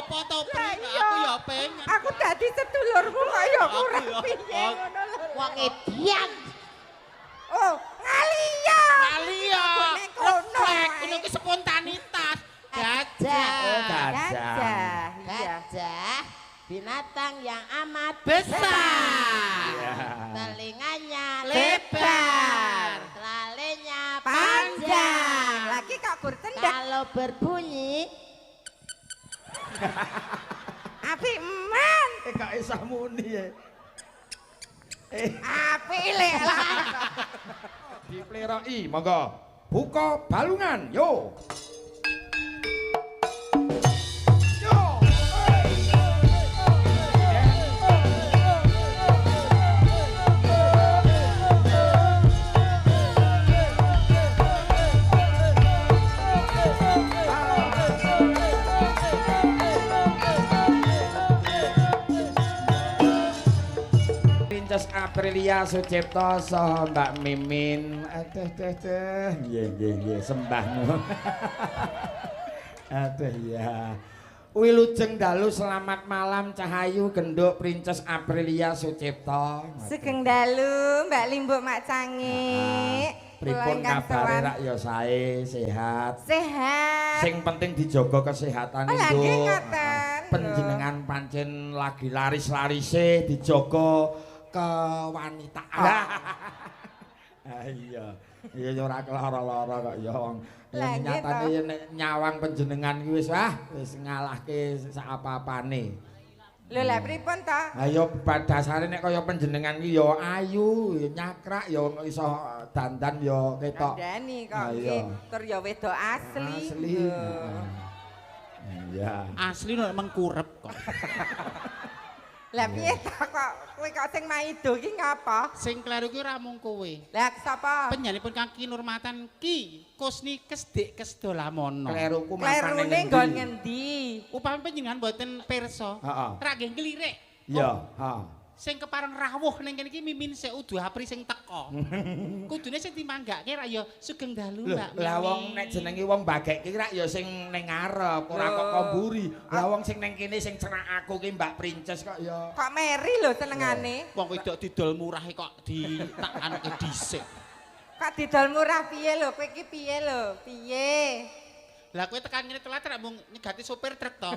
apa to, Pri? Aku ya pengen. Aku dadi sedulurmu kok ya kurang piye ngono lho. Wong edian. Oh, ngalia. Ngalia. Refleks, ngono ki spontanitas. Gajah. Oh, Gajah. Iya. Gajah, binatang yang amat Besar. telinganya Lebar. telalenya Panjang. panjang. Lagi kok bertendak. Kalau berbunyi, Api eman. Gak isah muni ya. Api lek lah. Dipleroki, monggo. Buka balungan, yo. Princess Aprilia Sucipto saha Mbak Mimin. Aduh nggih sembahmu. Aduh ya. Wilujeng dalu selamat malam Cahayu Genduk Princess Aprilia Sucipto. Sugeng dalu Mbak Limbuk Mak Cangik. Pripun kabare rak ya sae, sehat. Sehat. Sing penting dijaga kesehatan Oh, lagi Nduk. ngoten. Panjenengan pancen lagi laris-larise dijaga kewanitaan. Ah iya. Iya ora kelara-lara kok ya wong. Lah, Ya nyatane nek nyawang panjenengan ki wis wis ngalahke sak apa-apane. Lho lah pripun to? Ayo dasare nek kaya panjenengan ki ya ayu, ya nyakrak, ya iso dandan ya ketok. Kandhani kok Ayo. nggih. Tur ya wedok asli. Asli. Lho. Iya. Asli nek mengkurep kok. Lah piye to kok kowe kok sing maido iki ngapa? Sing kleru ki ora mung kowe. Lah sapa? Penyanipun Kaki Nurmatan Ki Kusni Kesdik Kesdolamono. Kleruku Klerune nggon ngendi? Upami panjenengan mboten pirsa. Heeh. Ra nggih ngelirik. Iya, heeh. Sing kepareng rawuh ning kene iki mimin sik udu apri sing teko. Kudune sing dimanggake ra ya sugeng dalu, Lho, Mbak. lah wong nek jenenge wong bagek ki rak ya sing ning ngarep, ora kok komburi. Lah wong sing ning kene sing cerak aku ki Mbak Princess kok ya. Kok meri lho senengane. Wong wedok didol murah kok ditakanke dhisik. Kok didol murah piye lho? Kowe iki piye lho? Piye? Lah kowe tekan ngene telat ra mung nyegati sopir truk to.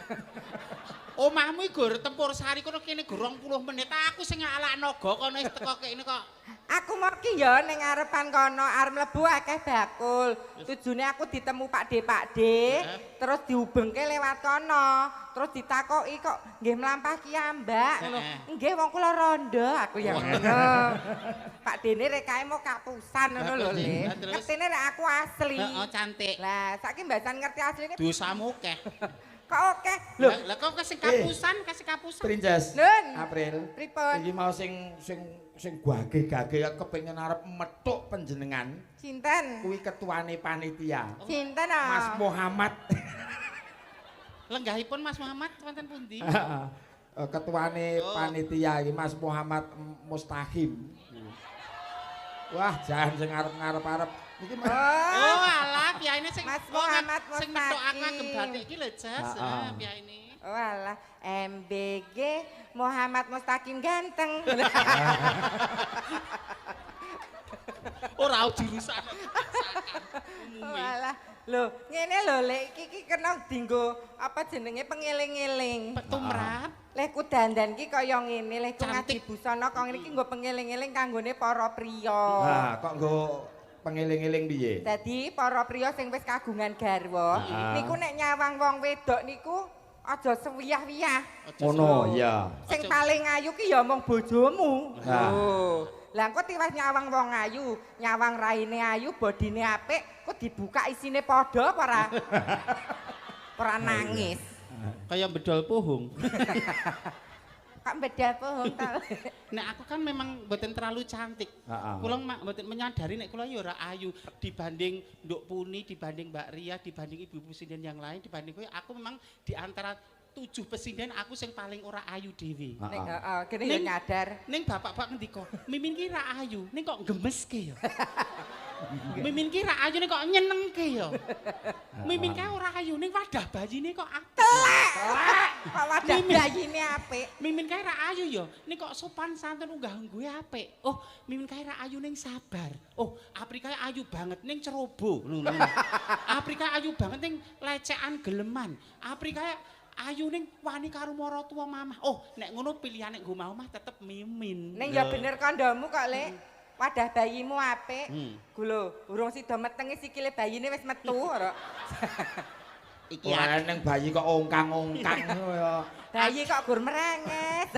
Omahmu iki gur Tempur Sari kono kene gur 20 menit. Aku sing ngalak naga kono wis teko kene kok. Aku mau ki ya ning ngarepan kono arep mlebu akeh bakul. Tujune aku ditemu Pak D, terus diubengke lewat kono. Terus ditakoki kok nggih mlampah ki Mbak ngono. Nggih wong kula rondo aku ya ngono. Pak Dene rekae mau kapusan ngono lho Le. Ngertine rek aku asli. Heeh, cantik. Lah saiki mbasan ngerti asline Dosamu keh. kok oke. Lho, Lah kok kasih kapusan, kasih kapusan. Princess. Nun. April. Pripun? Iki mau sing gage-gage kepengin arep metuk panjenengan. Sinten? Kuwi ketuane panitia. Sinten Mas Muhammad. Lenggahipun Mas Muhammad wonten pundi? Ketuane panitia iki Mas Muhammad Mustahim. Wah, jangan sing arep-arep. Iki Oh alah, piyaine sing Mas Muhammad sing metokake Mustaqim. agem batik iki lho, Jas. Heeh. Piyaine. Oh alah, MBG Muhammad Mustaqim ganteng. Ora jurusan. Oh alah. Lho, ngene lho Lek, iki kena dinggo apa jenenge pengeling-eling. Tumrap. Lek ku dandan ki kaya ngene, lek ku Cantik. ngaji busana kok ngene iki nggo pengeling-eling kanggone para priya. Nah, kok nggo pengeling-eling piye? Dadi para priya sing wis kagungan garwa, niku nek nyawang wong wedok niku aja sewiyah-wiyah. Ngono, ya. Sing paling ayu ki ya mung bojomu. Nah. Oh. Lah engko tiwas nyawang wong ayu, nyawang raine ayu, bodine apik, kok dibuka isine padha apa ora? Ora nangis. Kayak bedol pohong. Kok beda pohong ta? Nek aku kan memang mboten terlalu cantik. Heeh. Kula mboten menyadari nek kula ya ora ayu dibanding Nduk Puni, dibanding Mbak Ria, dibanding ibu presiden yang lain, dibanding kowe aku memang di antara 7 presiden aku sing paling ora ayu dhewe. Ning heeh, kene ya Ning- nyadar. Ning bapak-bapak ngendika, Mimin ki ra ayu, ning kok gemeske ya. Mimin ki ra ayu ning kok nyenengke ya. Mimin ki ora ayu ning wadah bayine kok apik. Telek Kok wadah bayine apik. Mimin kae ra ayu ya. Ning kok sopan santun unggah gue apik. Oh, Mimin kae ra ayu ning sabar. Oh, Aprika ayu banget ning cerobo. Lho. Aprika ayu banget ning lecekan geleman. Aprika ayu ning wani karo maratuwa mamah. Oh, nek ngono pilihane nggo omah tetep Mimin. Ning ya bener kandamu kok, Lek. Wadah bayimu apik. Gulo, urung sida metenge sikile bayine wis metu ora. Iki nang bayi kok ongkang-ongkang ya. Bayi kok gur merenges.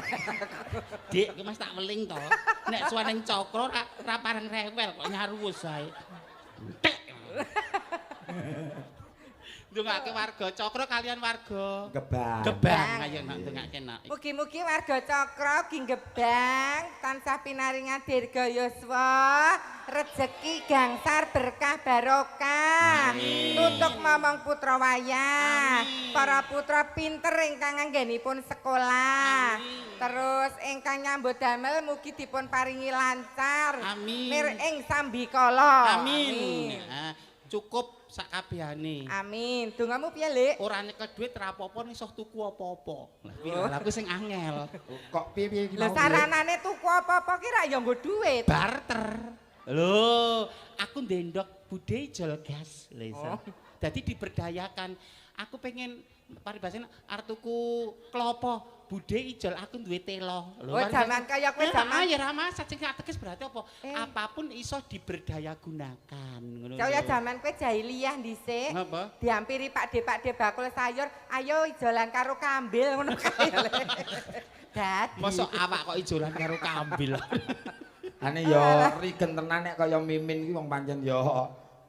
Dik, iki Mas tak weling to. Nek suwaneng cokro ra pareng rewel kok nyaruwus ae. Tek. Ndongake warga cokro kalian warga Gebang. Gebang ayo nak ndongake nak. Mugi-mugi warga Cakra Ginggebang tansah pinaringan dirga yuswa, rejeki gangsar berkah barokah. Tutuk momong putra wayah. Para putra pinter ingkang anggenipun sekolah. Terus ingkang nyambut damel mugi dipun paringi lancar. Mir ing sambikala. Amin. Cukup sakabehane. Amin. Dongamu piye, Lek? Ora nyekel dhuwit ra apa-apa ning iso tuku apa-apa. Lah kuwi lha aku sing angel. Kok piye-piye iki Lah saranane tuku apa-apa ki ra ya nggo dhuwit. Barter. Lho, aku ndendok budhe ijol gas lho iso. Dadi diberdayakan. Aku pengen paribasane arep tuku klopo budhe ijol aku duwe telo. Oh, jaman kaya kowe jaman. Ya ra masak sing ateges berarti apa? Apapun iso diberdaya gunakan ngono. Kaya jaman kowe jahiliyah dhisik. Napa? Diampiri Pak De bakul sayur, ayo ijolan karo kambil ngono kae. Dadi. Mosok awak kok ijolan karo kambil. Ane ya rigen tenan nek kaya Mimin iki wong pancen ya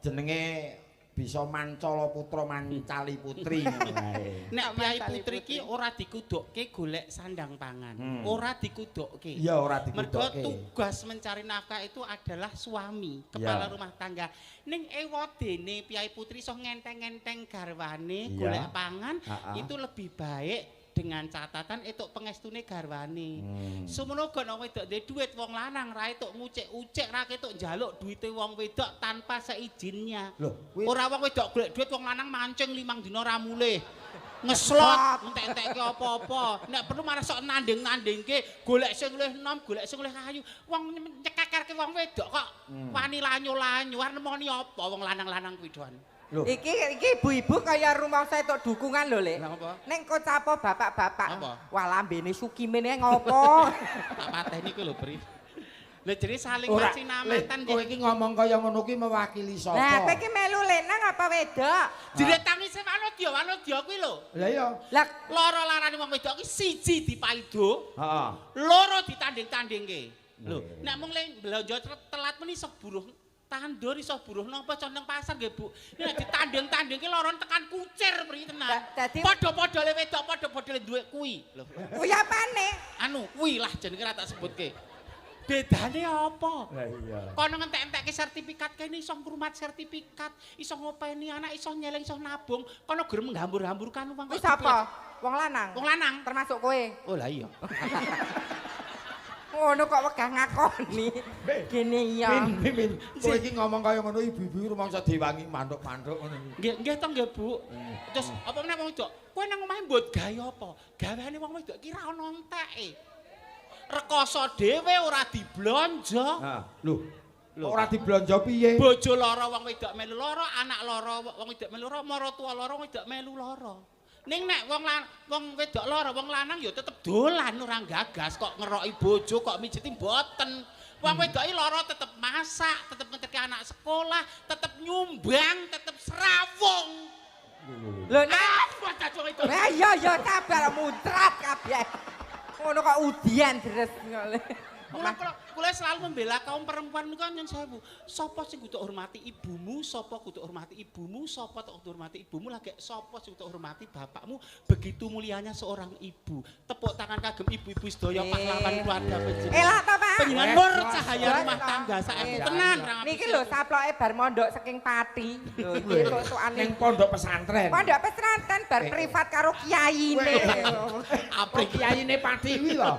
jenenge bisa mancala putra mancali putri ngono wae. Nek Piai Putri ki ora dikudukke golek sandang pangan. Ora dikudukke. Iya ora Mergo dikudukke. tugas mencari nafkah itu adalah suami, kepala rumah tangga. Ning ewadene Piai Putri iso ngenteng-ngenteng garwane golek pangan itu lebih baik dengan catatan etuk pengestune garwane. Semono uga nek wedok duwe dhuwit wong lanang ra etuk ngucek-ucek ra ketuk njaluk duwite wong wedok tanpa seizinnya. Ora wong wedok golek dhuwit wong lanang mancing 5 dina ra mulih. Ngeslot entek-entekke apa-apa. Nek perlu marah sok nanding-nandingke, golek sing luwih enom, golek sing luwih ayu. Wong nyekakerke wong wedok kok wani lanyu-lanyu, arep nemoni apa wong lanang-lanang kuwi doan. Iki ibu-ibu kaya rumangsa entuk dukungan lho, Lek. Ning kocapo bapak-bapak. Wah lambene sukimene ngopo? Tak pateni ku lho, Pri. Lha jere saling masinamatan kowe iki ngomong kaya ngono ki mewakili sapa? Lah kowe iki melu lenang apa wedok? Jere tangise Wanodya kuwi lho. Lah iya. Lah Loro larane wong wedok ki siji dipaido. Heeh. Loro ditanding-tandingke. Lho, nek mung blanja telat meni iso buruh tandur iso buruh napa condong pasar nggih Bu. Nek ditanding-tandingke loron tekan kucir pri tenan. Padha-padha le wedok, padha-padha le duwe kuwi. Lho. kuwi apane? Anu, kuwi lah jenenge ra tak sebutke. Bedane apa? Lah iya. Kono ngentek-entekke sertifikat kene iso ngrumat sertifikat, iso ngopeni anak, iso nyeleng, iso nabung. Kono gerem ngambur-hamburkan uang. Kuwi sapa? Wong lanang. Wong lanang Termasuk kowe. Oh lah iya. Ngono kok wegah ngakoni. Gene iya. Min, kowe iki ngomong kaya ngono ibu-ibu rumangsa diwangi manduk-manduk ngono iki. Nggih to nggih Bu. Terus apa meneh wong wedok? Kowe nang omahe mbot gawe apa? Gaweane wong wedok ki ra ono enteke. Rekoso dhewe ora diblonjo. Ha, lho. Ora diblonjo piye? Bojo lara wong wedok melu lara, anak lara wong wedok melu lara, maratuwa lara wong wedok melu lara. Ning nek wong wedok lara, wong lanang ya tetep dolan ora gagas kok ngeroki bojo kok mijiti mboten. Wong wedok iki lara tetep masak, tetep ngeteki anak sekolah, tetep nyumbang, tetep serawung. Lho nek itu. Lah iya sabar muncrat kabeh. Ngono kok udian deres ngene. Kula selalu membela kaum perempuan niku kan nyun sewu. Sapa sing kudu hormati ibumu, sapa kudu hormati ibumu, sapa kudu hormati ibumu, lagi sapa sing kudu hormati bapakmu. Begitu mulianya seorang ibu. Tepuk tangan kagem ibu-ibu sedaya pahlawan keluarga panjenengan. Elah ta, Pak? Panjenengan nur cahaya rumah tangga saiki tenan. Niki lho saploke bar mondok saking Pati. Lho iki tukane ning pondok pesantren. Pondok pesantren bar privat karo kiyaine. Apa kiyaine Pati kuwi lho.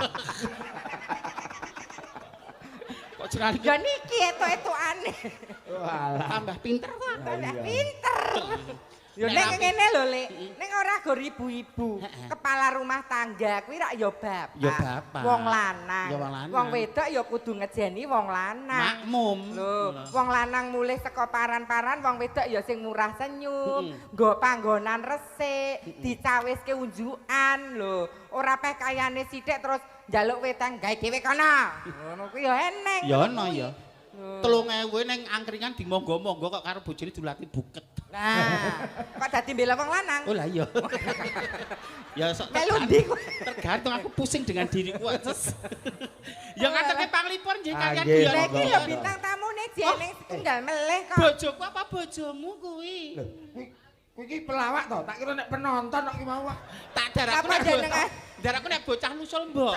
Kok jenenge Ya niki etuk-etukane. Walah. tambah pinter kok. Tambah pinter. Yo nek ngene lho, Lek. Ning ora go ibu-ibu. Kepala rumah tangga kuwi rak yo bapak. Yo bapak. Wong lanang. Yo wong lanang. Wong wedok yo kudu ngejeni wong lanang. Makmum. Lho, wong lanang mulih saka paran-paran, wong wedok ya sing murah senyum, nggo panggonan resik, dicawiske unjukan lho. Ora peh kayane sithik terus njaluk weteng gawe dhewe kono. Ngono kuwi ya eneng. Ya ono ya. 3.000 ning angkringan dimonggo-monggo kok karo bojone dilati buket. Nah, kok dadi mbela wong lanang? Oh lah iya. Ya sok Melu ndi kowe? tergantung aku pusing dengan diriku aja. Ya ngaturke panglipur nggih kalian Nggih, guyon. Lah iki lho Monggo. bintang tamune jeneng tunggal meleh kok. Bojoku apa bojomu kuwi? Lho, kuwi iki pelawak to, tak kira nek penonton kok ki mau. Tak daraku Apa nek jenengan? daraku nek bocah nusul mbok.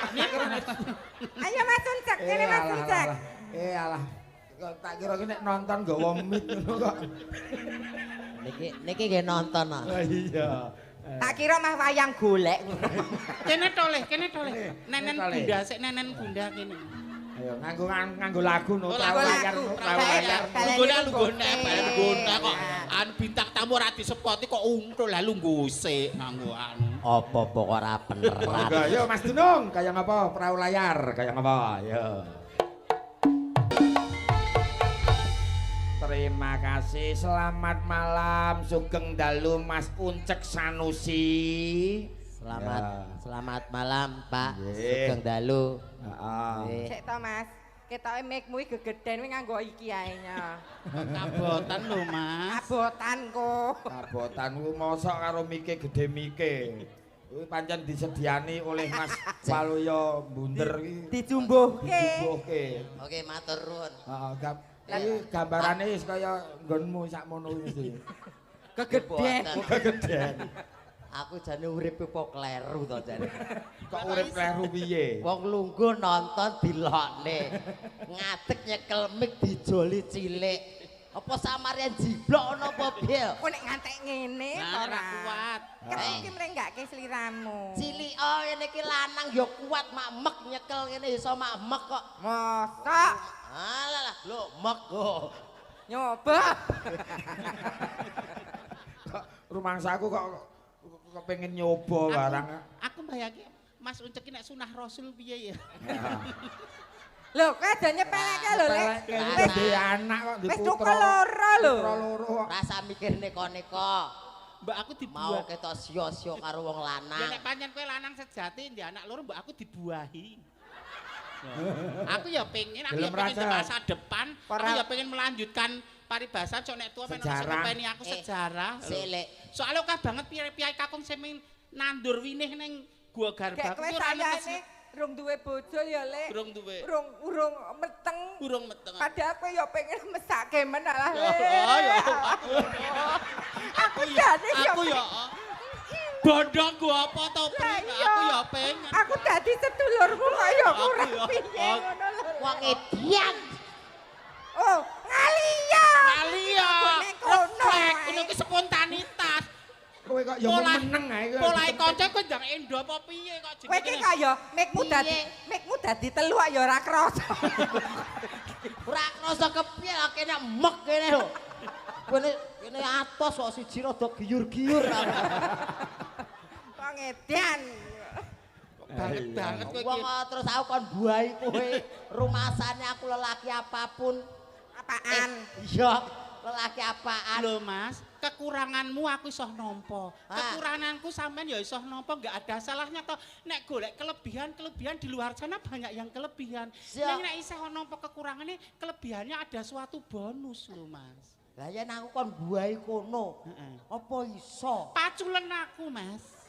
Ayo Mas Uncek, kene Mas Uncek. Alah. Kok tak kira ki nek nonton nggawa mic ngono kok. Niki nggih nonton ah. Oh iya. Tak kira mah wayang golek. Kene to leh, kene to leh. Nenen to, Leh. bunda sik nenen bunda kene. Ayo nganggo lagu no, Oh, tahu lagu. layar no, tahu layar. Lungguhne, anu bintang tamu ora disepoti kok untul lah lungguh sik nganggo anu. Apa pokok ora beneran. Monggo, yo Mas Dunung, kaya ngapa perahu layar, kaya ngapa? Yo. Terima kasih, selamat malam, sugeng dalu Mas Uncek Sanusi. Selamat malam Pak Nggih. Sugeng Dalu. Heeh. Nggih. Cek to Mas, ketoke mic-mu iki gegeden kuwi nganggo iki ae nya. Kabotan lho, Mas. Abotan kok. Kabotan ku mosok karo mike gedhe mike. Kuwi pancen disediani oleh Mas Waluyo Bunder iki. Dijumbuhke. Dijumbuhke. Oke, matur nuwun. Heeh, iki gambarane wis kaya nggonmu sakmono iki. Kegeden. Kegeden. Aku jane uripe kok kleru to jane. Kok urip kleru piye? Wong lungguh nonton dilokne. Ngadeg nyekel mik dijoli cilik. Apa samarian jiblok ono apa piye? Kok nek ngantek ngene Nah, ora ora kuat. Ketok iki mrenggake sliramu. Cilik ngene iki lanang ya kuat mak mek nyekel ngene iso mak mek kok. Mosok Alah, lho mek kok. nyoba. Kok rumangsaku kok pengen nyoba barang. Aku mbayangke Mas Uncek iki nek sunah Rasul piye ya? Lho, kowe aja nyepeleke lho, Lek. Wis duwe anak kok di Wis putra. tukel loro lho. Putra loro kok. Rasa mikir neko-neko. Mbak aku Mau dibuah. ketok sio-sio karo wong Ya lanang. nek pancen kowe lanang sejati ndek anak loro mbak aku dibuahi. Aku ya pengen, aku ya Gelem pengen ke rasa. masa depan, aku Ora- ya pengen melanjutkan paribasan sok nek tua men Sejarah. ngopeni aku sejarah. Sik, Lek. Soalnya akeh banget piyai kakung sing nandur winih ning gua Kayak Garbak kowe iki ora ngerti sayane rung duwe bojo ya, Lek. urung duwe. Urung meteng. Urung meteng. Padahal kowe ya pengen mesake men alah, Ya, Lek. ya. Aku jane ya. Aku ya bondo gua apa to, Pri? Lah, iya. Aku ya pengen. Aku dadi sedulurmu kaya Aku ora ya. piye ngono lho. Wong edian. Oh, ngalia. Alia. Nek kono Refleks, wae. ini ki spontanitas. Kowe kok ya Pola- meneng ae. Mulai kanca kowe ndang endo apa piye kok Kowe iki kaya mikmu dadi telu kok ya ora krasa. Ora krasa kepiye kene mek kene lho. Kene atos kok siji rada giyur-giyur. Wong edan. banget kowe Wong iki. terus aku kon buahi kowe. Rumasane aku lelaki apapun. Apaan? Iya, lelaki apaan. Lho Mas, kekuranganmu aku iso nampa. Ah. Kekuranganku sampean ya iso nampa, enggak ada salahnya toh. Nek golek kelebihan-kelebihan di luar sana banyak yang kelebihan. Siap. Nek iso nampa kekurangannya, kelebihannya ada suatu bonus lho Mas. Lah yen aku kon buahi kono. Heeh. Apa iso? Paculen aku Mas.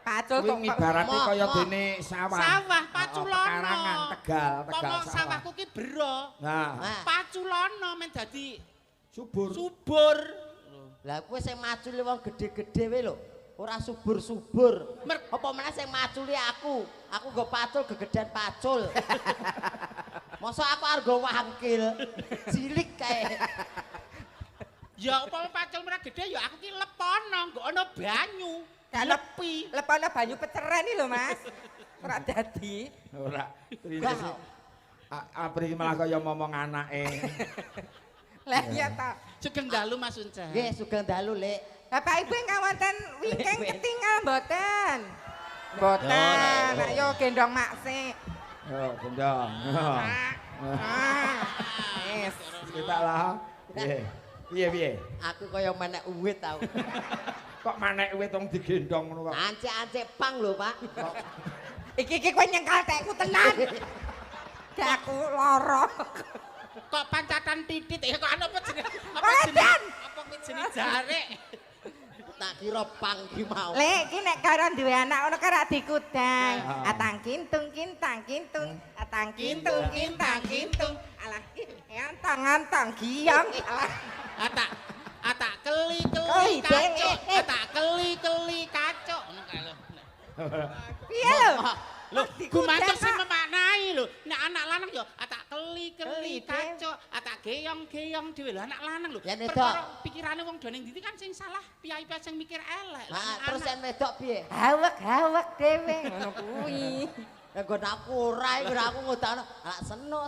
Pacul Kuwi kok ngibarate Mak, kaya mak. dene sawah. Sawah Oh, paculono. pekarangan, Tegal Pomo sawah. sawahku ki bero. Nah, Nah, Paculono men dadi subur. subur. lah kowe sing maculi wong gedhe-gedhe wae lho. Ora subur-subur. Mer- Apa meneh sing maculi aku? Aku nggo pacul gegedan pacul. Masa aku arep nggo wangkil. Cilik kae. Ya apa pacul merah gede ya aku ki lepono, nggo ana banyu. Lepi. Lepono banyu peceren iki lho, Mas. Ora dadi. Ora. Prinsip. Apri malah kaya ngomong anake. Lah iya ta. Sugeng dalu Mas Uncek. Nggih, sugeng dalu, Lek. Bapak Ibu ingkang wonten wingking ketinggal mboten? Mboten. Ayo gendong maksik. Yo, gendong. Wis. Kita lah. Piye? Aku kaya menek uwit tau. Kok manek wit wong digendong ngono kok. Ancik-ancik pang lho, Pak. Iki kowe nyengkal tekku tenan. Dek aku lara. Kok pancatan titit ya kok ana apa jenenge? Pancatan. Apa kuwi jenenge jarik? Tak kira pang ki mau. Lek iki nek karo duwe anak ngono karo dikudang. Atang kintung kintang kintung, atang kintung kintang kintung. Alah, antang giang. Alah. Atak keli Oi, kacuk. Atak keli kacuk ngono kae lho. Piye lho? Lho, gumantung sing memaknai lho. Nek anak lanang yo atak keli kacuk, atak geyong dhewe lho anak lanang lho. Ya, Nedok. Perkara pikirane wong do ning ndi kan sing salah piyai-piyai sing mikir elek. Nah, terus yang wedok piye? Hawek dhewe ngono kuwi. Nek nggon aku ora iku aku ngutang. Ah seno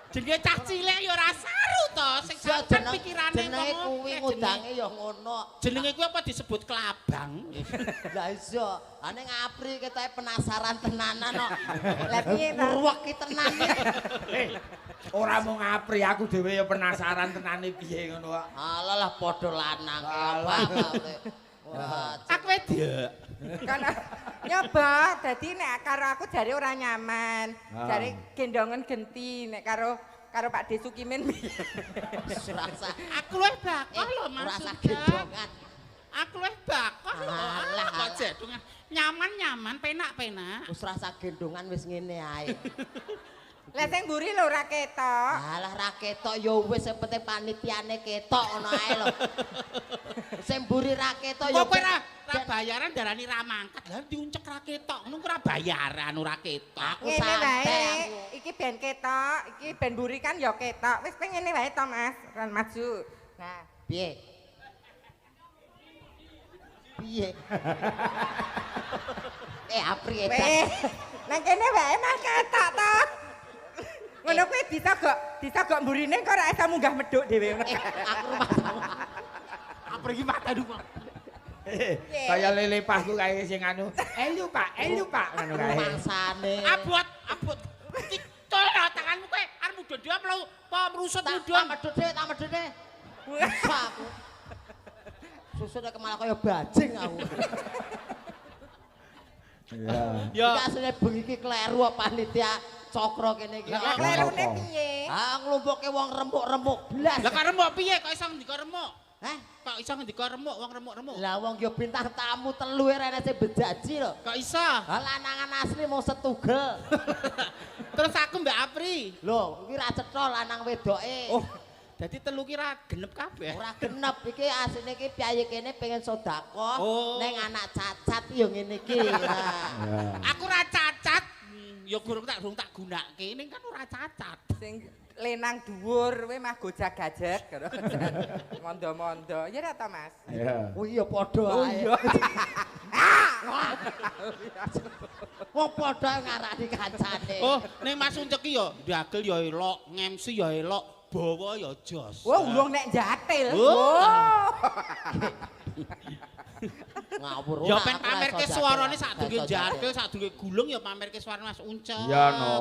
Jenenge cah cilik ya ora saru to sing sampean pikirane jenenge kuwi ngudange ya ngono. Jenenge kuwi apa disebut kelabang? Lah iso. Ane ngapri ketoke penasaran tenanan kok. Lah piye ta? Ruwek ki tenan. Ora mau ngapri aku dhewe ya penasaran tenane piye ngono kok. Alah lah padha lanang apa. Wah, Aku wedok. Kan nyoba dadi nek karo aku jare ora nyaman. Jare gendongen genti nek karo Pak De Sukimin. rasa Aku luwih bakal lho rasa maksudnya. gendongan. Aku luwih bakal lho. Alah, Kok jedungan nyaman, penak. Wis rasa gendongan wis ngene ae. Lah sing mburi lho ora ketok. Alah ra ketok ya wis sing penting panitiane ketok ngono ae lho. Sing mburi ra ketok ya Kok kowe ra bayaran darani ra mangkat. Lah diuncek ra ketok, ngono ku ra bayaran ora ketok. Aku Ngene santai wae. aku. Iki ben ketok, iki ben mburi kan ya ketok. Wis pengen ngene wae to Mas, ran maju. Nah, Piye? Piye? Apri eta. weh. Nang kene wae Mas ketok to. Ngono kuwi disogok mburine kok ora iso munggah medhuk dhewe ngono. Aku rumah tangga. Apa iki mata dua? Kaya lele pasku kae sing anu. Elu Pak ngono kae. Rumangsane. Abot. Cicol tanganmu kowe arep mudhun dhewe apa merusut mudhun? Tak medhune. Bisa aku. Susune malah kaya bajing aku. Iya. Ya. Iki asline bengi iki kleru apa panitia cokro kene iki. Lah klerune piye? Ah nglumpuke wong remuk-remuk blas. Lah kok remuk piye kok iso ngendika remuk? Heh? Kok iso ngendika remuk wong remuk-remuk? Lah wong yo bintang tamu telu rene sing bejaji lho. Kok iso? Ha lanangan asli mau setugel. Terus aku Mbak Apri. Lho, iki ra cetha lanang wedoke. Oh, jadi telu kira genep kabeh. Ora genep iki asline iki piye kene pengen sedekah Oh. ning anak cacat yo ngene iki. Nah. Aku ora cacat. Ya gurung tak gunake, ning kan ora cacat. Sing lenang dhuwur kowe mah gojag-gajeg karo. Mondo-mondo. Ya ora to Mas? Iya. Oh iya padha ae. Wong padha ngarani kancane. Oh, ning Mas Uncek iki ya ndagel ya elok, ngemsi ya elok, bawa ya jos. Wah, urung nek jatil. Oh. Ngawur. Ya pen pamerke swarane sadurunge jatil, sadurunge gulung ya pamerke swarane Mas Uncek. Ya no,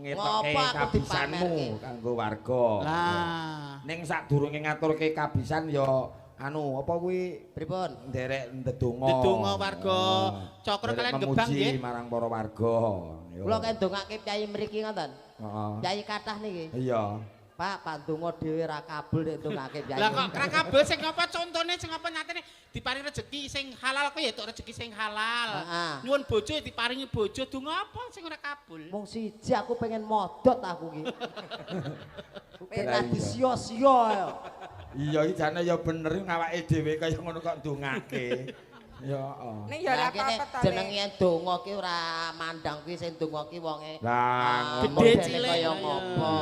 ngetoke Ngopo aku kabisanmu dipamerke? kanggo warga. Lah, Ning sadurunge ngaturke kabisan ya anu apa kuwi Pripun? nderek ndedonga. Ndedonga warga Cokro Nderek kalian Gebang memuji nggih. marang para warga. Yo. Kula kene ndongake piyai mriki ngoten. Heeh. Piyai kathah niki. Iya. Pak, pandonga dhewe ra kabul nek ndongake piyai. Lah kok ra kabeh sing apa contone sing apa nyatane diparing rezeki sing halal kok ya tok rezeki sing halal. Heeh. Nyuwun bojo ya diparingi bojo donga apa sing ora kabul. Mung siji aku pengen modot aku ki. Lah Pengen iya. sia-sia ya. Iya iki jane ya bener ngawake dhewe kaya ngono kok ndongake. Ya heeh. Ning ya ora Lah kene apa-apa to. jenenge donga ki ora mandang kuwi sing donga ki wonge Lah Gede modele cilik. kaya Ya. ngopo.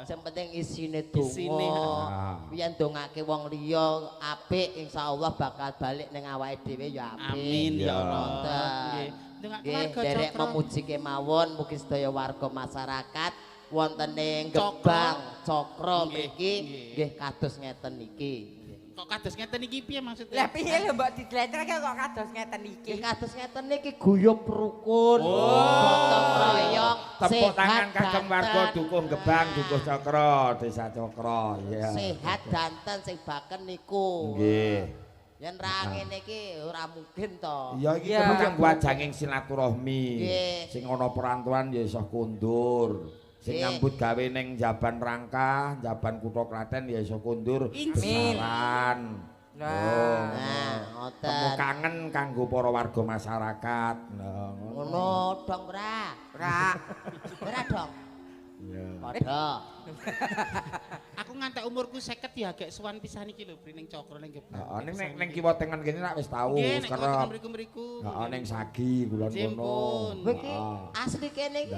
Sing penting isine Isine, donga. Yen ndongake wong liya apik insyaallah bakal balik ning awake dhewe ya apik. Amin ya Ya. Allah. Nggih. Dengan Nggih, keluarga derek Cokro. memuji kemawon mugi sedaya warga masyarakat wonten ing Cokro. Gebang Cokro Nggih, mriki nggih. nggih kados ngeten iki. Kok kados ngeten iki piye maksudnya? Lah piye lho mbok didletreke kok kados ngeten iki. Kados ngeten iki guyub rukun. Gotong royong. Tepuk tangan kagem warga Dukuh Gebang, Dukuh Cokro, Desa Cokro. Iya. Sehat danten sing baken niku. Nggih. Yen ra ngene iki ora mungkin to. Iya iki kang wajanging silaturahmi. Sing ana perantuan ya iso kundur. Sing nyambut gawe ning Jaban Rangkah, Jaban Kutha Klaten ya iso kundur. Besaran. Nah, ngoten. Temu kangen kanggo para warga masyarakat. Ngono dong ora. Ora dong. Iya. Padha. Aku ngantek umurku 50 ya agak suwan pisan iki lho ning Cokro ning Gebang. Heeh ning kiwa tengen kene nek wis tau kerep. Mriku-mriku. Heeh ning Sagi kulon kono. Iki asli kene iki.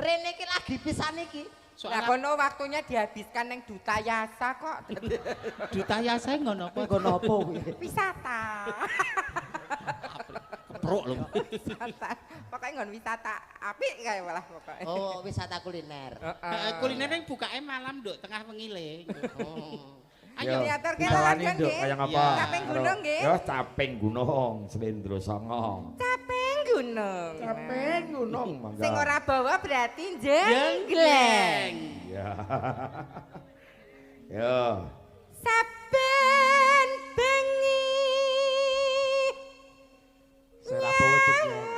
Rene iki lagi pisan iki. Lah kono waktunya dihabiskan ning Duta Yasa kok. Duta Yasa ngono apa? Ngono apa kuwi? Wisata. Kepruk lho. Wisata. Pokoke nggon wisata apik kae malah pokoke. Oh, wisata kuliner. Kuliner yang bukake malam nduk tengah wengile. Ayo diaturke lagi lho nggih. Kaya ngapa? Caping gunung nggih. Ya caping gunung Slendra Sanga. Caping gunung. Caping gunung. Sing ora bawa berarti jenggleng. Ya. Yo. Saben bengi. Sira bawa jenggleng.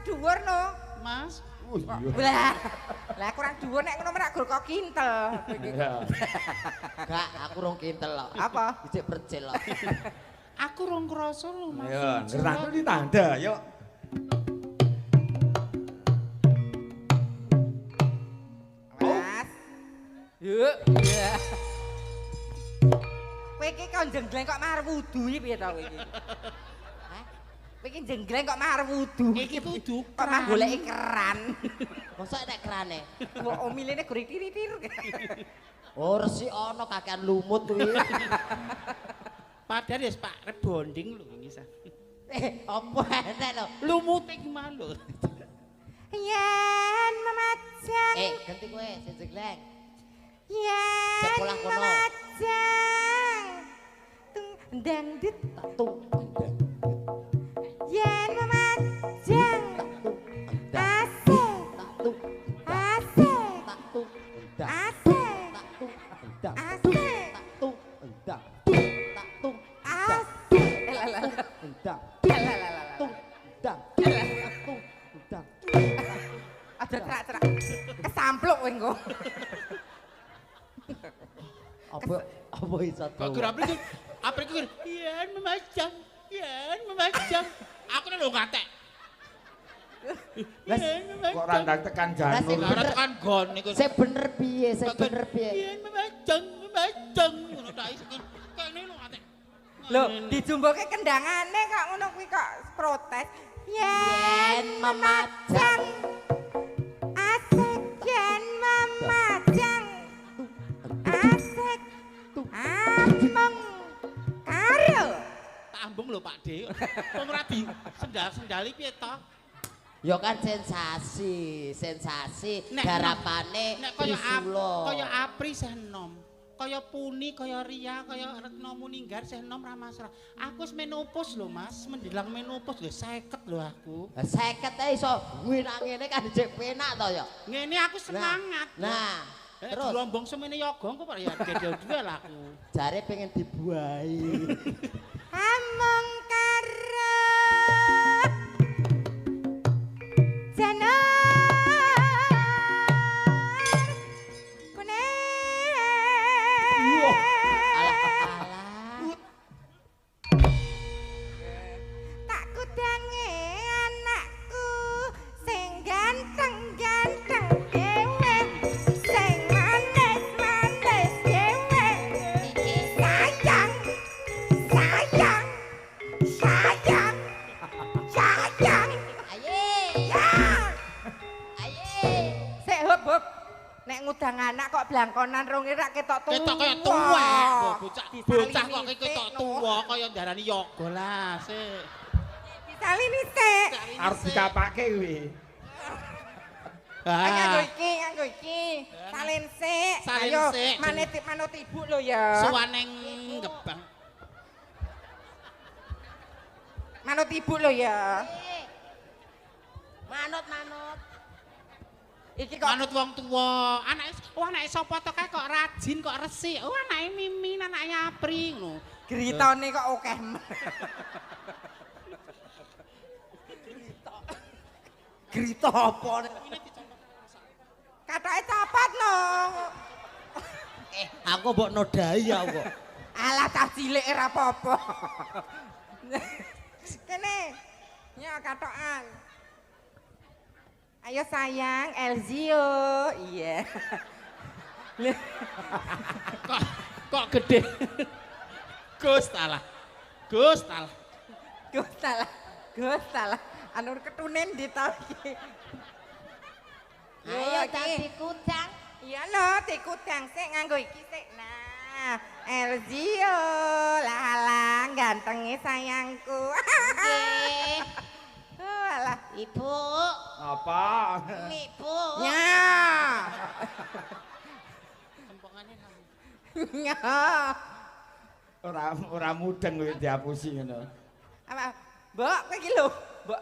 Dhuwur no, Mas. Lah kurang dhuwur nek ngono menak gur kok kintel. Gak, aku rong kintel kok. Apa? Dicek percil kok. Aku rong krasa lho, Mas. Ya, ngerti ditanda, yuk. Mas. Yuk. Kowe iki kon jenggleng kok mahar wudu iki piye to kowe iki? Kowe iki jenggleng kok mahar wudu. Iki wudu kok mah goleki keran. Mosok nek kerane. Kok omiline gori tirir. Oh, resik ana kakean lumut kuwi. Padahal ya Pak rebonding lho iki. Apa enek lho? Lumute iki mah lho. Yen memajang. Ganti kowe sing jenggleng. Yen sekolah kono. Memajang. Dangdut Tung. Yen memajang. Asik. Asik. Asik. Asik. Aja cerak-cerak. Kesampluk kowe engko. Apa iso to? Kok graplik aprik iki yen memajang. Aku nek lho ngatek. Kok randang tekan janur. Ora tekan gon niku. Sing bener piye? Yen memajang ngono tak iso kene lho ngatek. Lho, dijumbuke kendangane kok ngono kuwi kok protes. Yen memajang. Asik yen memajang. Asik. Ambung. Karo. Tak ambung lho Pak De. Wong ora di sendal-sendali piye to? Ya kan sensasi garapane kaya Apri sih enom. Kaya Puni, kaya Ria, kaya Retno Muninggar sih enom ra masalah. Aku wis menopause lho Mas, mendilang menopause lho 50 lho aku. 50 ae iso nginak ngene kan jek penak to ya. Ngene aku semangat. Nah, terus lombong semene yoga engko Pak ya dedel lah aku. Jare pengen dibuahi. Among karo Janur kuning. Tak kudange anakku sing ganteng-ganteng dhewe, sing manis-manis dhewe. Sayang, sayang. blangkonan rong rak ketok tuwa. Ketok kaya tuwa. Bocah kok ketok tuwa kaya ndarani yoga lah, sik. Disalini sik. Arep dikapake kuwi. Nganggo iki. Salin sik. Ayo, manut ibu lho ya. Suwaneng gebang. Manut ibu lho ya. Manut. Iki kok Manut wong tuwa. Anake sapa to kae kok rajin kok resik. Oh, anake Mimin, anake Apri ngono. gritone kok akeh. Grita apa? Katoke copot no. Aku mbok nodai aku. Alah cah cilik ora apa-apa. Kene. Ya katokan. Ayo sayang, Elzio. Iya. Kok gede. Gus talah. Anu ketunen di ta iki. Ayo tadi kudang. Iya lho, tikudang sik nganggo iki sik. Nah, Elzio, lah gantenge sayangku. Nggih. Alah, Ibu. Apa? Ibu. nya. Kempongane Nya. Ora mudeng kowe diapusi ngono. Apa? Mbok, kowe iki lho, Mbok.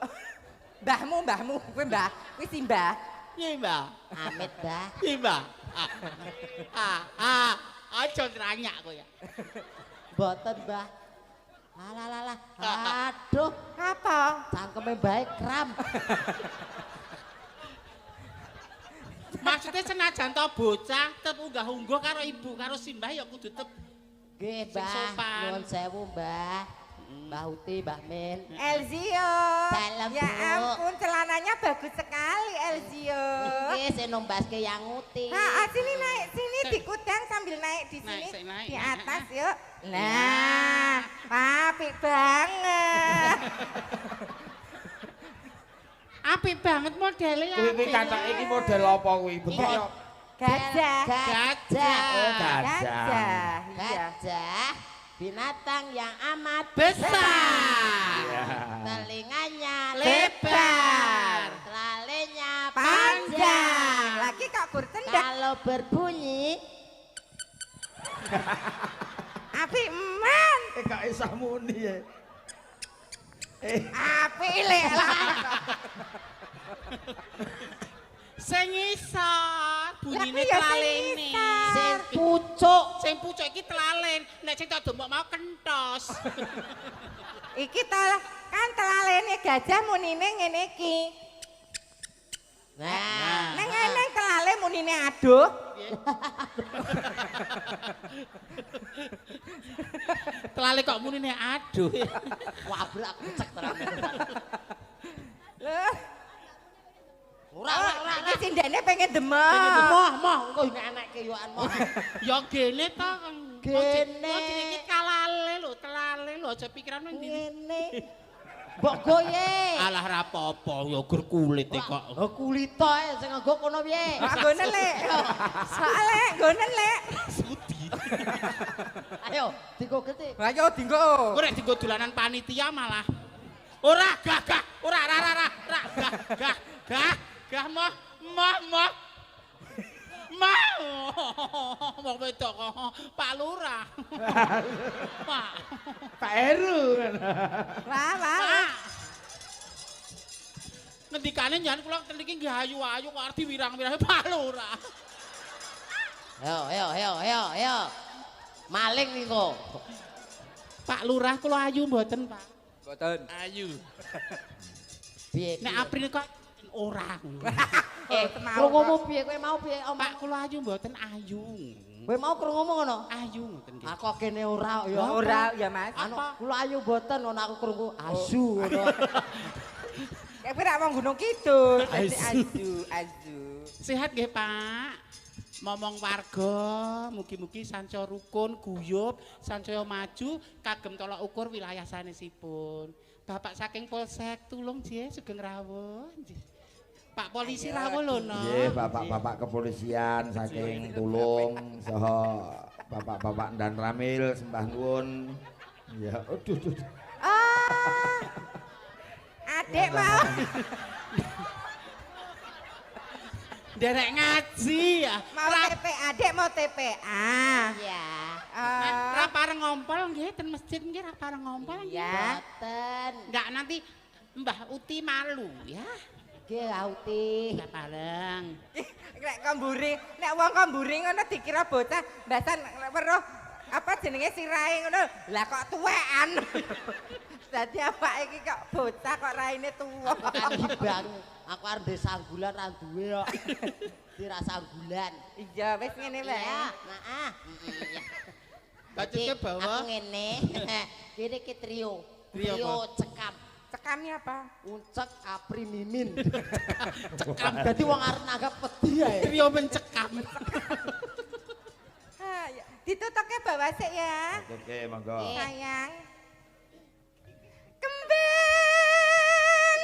Mbahmu, kowe mbah, kuwi si mbah. Iya, Mbak. Amit, Mbah. Iya, Mbak. Aja nranyak kowe ya. Mboten, Mbah. Alah. Aduh, Apa? cangkeme bae kram. Maksudnya senajan to bocah tetep unggah-ungguh karo ibu karo simbah ya kudu tetep Nggih, Sing Mbah. sopan. Nuwun sewu, Mbah. Mbah Uti, Mbah Min. Elzio. Dalam, Ya Bu. ampun, celananya bagus sekali Elzio. Nggih, sing nombaske yang Uti. Sini naik sini dikudang sambil naik di sini Naik, di naik. atas yuk. Nah, apik banget. apik banget modelnya. Kuwi katoke iki model apa kuwi? Bentuk yo Gajah. Gajah. Oh, gajah. Gajah. Iya. Gajah, binatang yang amat besar. Iya. telinganya Lebar. telalenya Panjang. Lagi kok kurcendak. Kalau berbunyi, Apik eman. Gak isah muni ya. Apik lek lah. Sing isor bunine Lah, iya, sing telalene. isor. sing pucuk, Sing pucuk iki telalen, nek sing tak domok mau kentos. Iki kan telalene gajah munine ngene iki. nah, Neng eneng telale munine aduh. Telale kok munine aduh. wabrak cek terang. Loh, Ora. iki sindene pengen demam. Moh, engko ini anake yoan moh. Ya gene to. Gene. Iki kalale lho, telale lho aja pikiranmu ndi. Ngene. Mbok goye. Alah ra apa-apa ya gur kulit e kok. Oh kulito ae sing nggo kono piye? Nggonen lek. Soale nggonen lek. Sudi. Ayo, digo gede. Ayo dinggo. Kok nek dienggo dolanan panitia malah ora gah ora gah moh wong wedok kok Pak Lurah. Pak Heru. Wah. Pak. Ngendikane njan kula niki nggih ayu-ayu kok arep diwirang-wirang Pak Lurah. Ayo. Maling niku. Pak Lurah kula ayu mboten, Pak. Mboten. Ayu. Piye? Nek April kok ora. Krungumu piye kowe mau piye? Pak kula ayu mboten ayu. Kowe mau krungumu ngono? Ayu ngoten nggih. Aku kene ora ya. Ora ya Mas. Anu kula ayu boten ngono aku krungu asu ngono. Kowe ra wong Gunung Kidul. Dadi azu. Sehat nggih, Pak. Momong warga, mugi-mugi sanca rukun, guyub, sansaya maju, kagem tolak ukur wilayah sanesipun. Bapak saking Polsek tulung nggih sugeng rawuh nggih. Pak polisi rawuh lho no. Nggih, bapak-bapak kepolisian saking Tulung saha bapak-bapak Dan Ramil sembah nuwun. Ya, aduh. Oh. Adik mau. Derek ngaji ya. Mau TPA, adik mau TPA. Iya. Ra pareng ngompol nggih ten masjid nggih ra pareng ngompol. Ya. Boten. Enggak nanti Mbah Uti malu ya. Nggih, Uti. Ra pareng. Nek kamburi, nek wong kamburi ngono dikira bocah, mbasan weruh apa jenenge sirahe ngono. Lah kok tuwekan. Dadi awake iki kok bocah kok raine tuwa. Aku kan hibang. Aku arep ndek sanggulan ra duwe kok. Dira sanggulan. Iya, wis ngene wae. Iya, heeh. Bacutke bawa. Aku ngene. Kene ki trio. Trio Trio cekam. Cekamnya apa? Uncek apri mimin. Cekam. Dadi wong arep nanggap wedi ae. Trio mencekam. Ah, ya. Ditutoknya bawa sik ya. Oke, monggo. Sayang. Kembang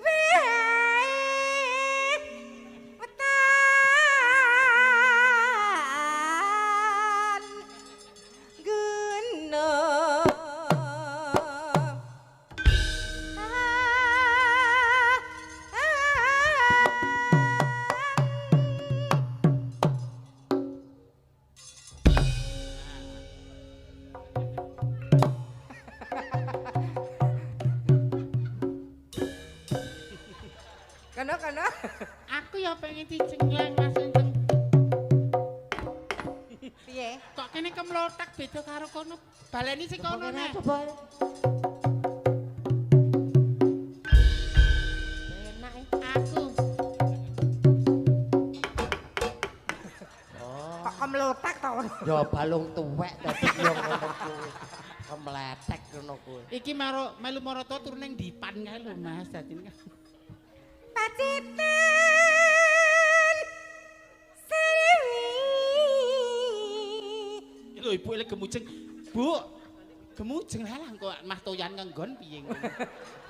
wae wetan gunung. Kono. Aku ya pengen dicengleng Mas Enteng. Piye? Kok kene kemlotak beda karo kono. Baleni sing kono nek. Coba. Enak Aku. Kok kemlotak to? Ya balung tuwek dadi yo ngono kuwi. Kemletek ngono kuwi. Iki melu marata turun ning dipan kae lho Mas dadine. Pacitan Serewi. Lho ibu elek gemujeng. Bu. Gemujeng lah kok mah toyan ngenggon piye ngono.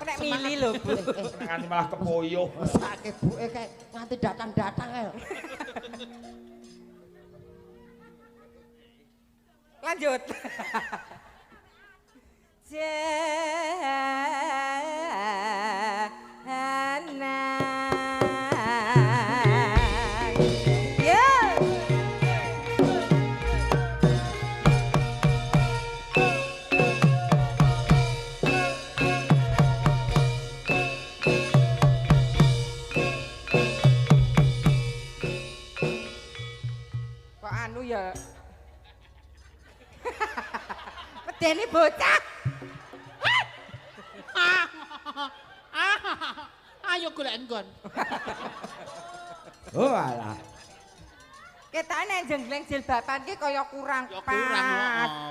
Nek mili lho, Bu. Nganti malah kepoyo. Sake buke kae nganti datang-datang ae. Lanjut. Jahanan. Yo. Kok anu ya? Medeni bocah. Ayo golek nggon. Oh alah. Ketane nek jengleng jilbaban ki kaya kurang Ya pas. kurang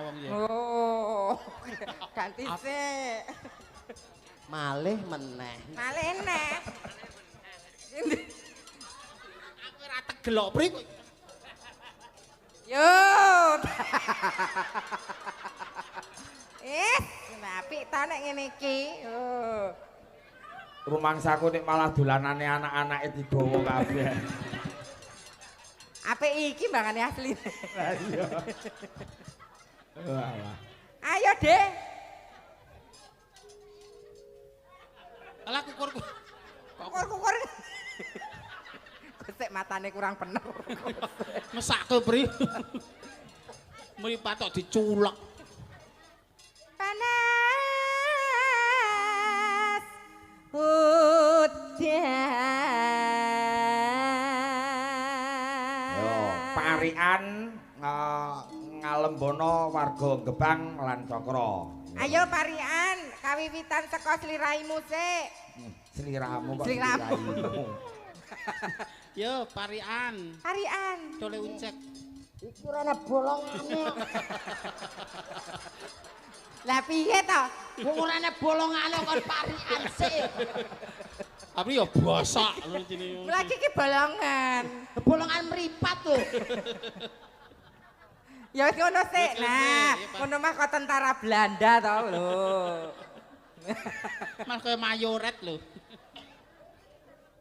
wong ya. Oh. Ganti sik. Malih meneh. Malene. Aku ora tegelok pri. Yo. Apik ta nek ngene iki. Oh. Rumangsaku nek malah dolanane anak-anake digawa kabeh. Apik iki mbangane asli. Lah iya. Walah. Ayo, Dek. Alah kukur. Kukur-kukur. Gosek matane kurang bener. Mesake pri. Mripat tok diculek. Panas udan. Yo, parian ngalembono warga Gebang lan Cokro. Ayo parian, kawiwitan saka sliraimu sik. Sliramu kok. Sliramu. sliramu. Yo parian. Parian. Dole uncek. Iki ora ana bolongane. Lah piye to? Wong ora ana bolongane kon parian sik. Tapi ya bosak lho jenenge. Lagi ki bolongan. Bolongan mripat lho. Ya wis ngono sik. Nah, ngono mah kok tentara Belanda to lho. Mas kaya mayoret lho.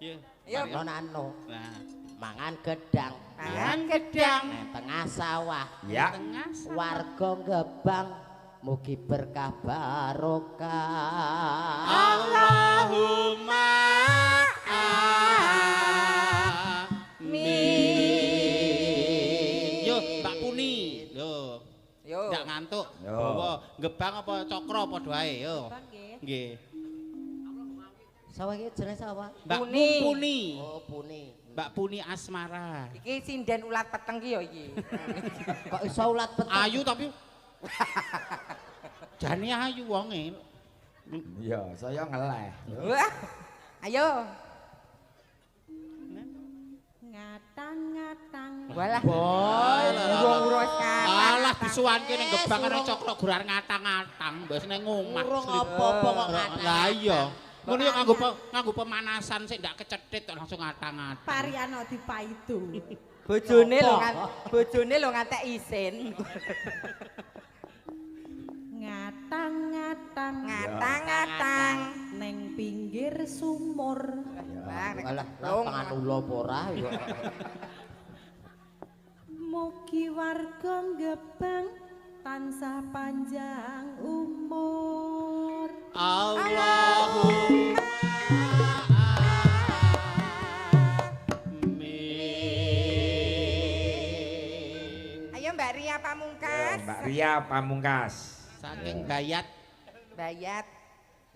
Iya. Ayo nonano. Nah, Mangan gedang. mangan gedang. Nang tengah sawah. Ya. tengah Warga Gebang mugi berkah barokah. Allahumma amin. Yo, Mbak Puni. Yo. Yo. Ndak ngantuk. Yo. Bawa gebang apa cokro padha ae yo. Nggih. Sawah iki jenenge sawah. Mbak Puni. Puni. Oh, Puni. Mbak Puni Asmara. Iki sinden ulat peteng ki yo iki. Kok iso ulat peteng? Ayu tapi jane ayu wonge. Iya, saya ngeleh. Wah. Ayo. Ngatang-ngatang. Walah. Boy, Urus kata. alah disuwanke ning gebang ana cokro gurar ngatang-ngatang, mbok seneng ngomah. Urung apa-apa kok ngatang. Lah iya. Ngono yo nganggo pemanasan sik ndak kecethit kok langsung ngatang-ngatang. Pariano dipaitu. Bojone lho ngantek isin. Ngatang-ngatang. Ngatang-ngatang. Neng pinggir sumur. Alah, pangan ula apa ora ya. Mugi warga Gebang tansah panjang umur. Allahumma amin. Ayo Mbak Ria Pamungkas. Mbak Ria Pamungkas. Saking bayat Bayat.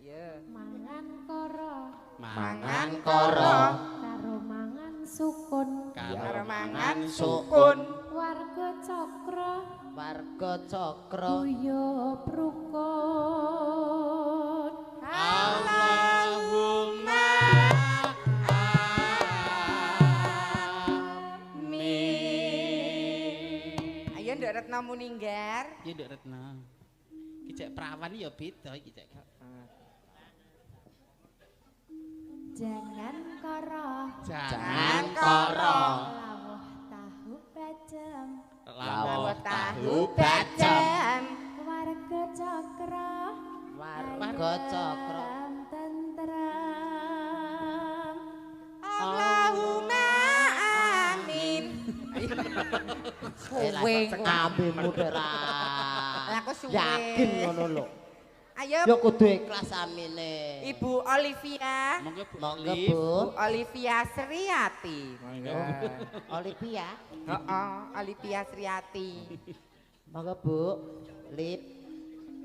Yo. Mangan koro. Mangan koro. Karo mangan sukun. Karo mangan sukun. Warga cokro. Warga cokro. Guyub rukun. Allahumma amin. Ayo Nduk Retno Muninggar. Ya Nduk Retno. Ki cek prawan ya beda iki cek. Jangan koro. Jangan koro. Lawuh tahu bacem. Lawuh Tahu bacem. Warga cokro. Warga cokro. Tentrem. Allahumma amin. Suwe. Ambemu dera. Lah aku suwe. Yakin ngono lho. Ayo Ya kudu ikhlas amine. Ibu Olivia. Monggo Bu. Monggo Liv. Bu. Olivia Sriati. Olivia. Heeh, Olivia Sriati. Monggo Bu. Lip.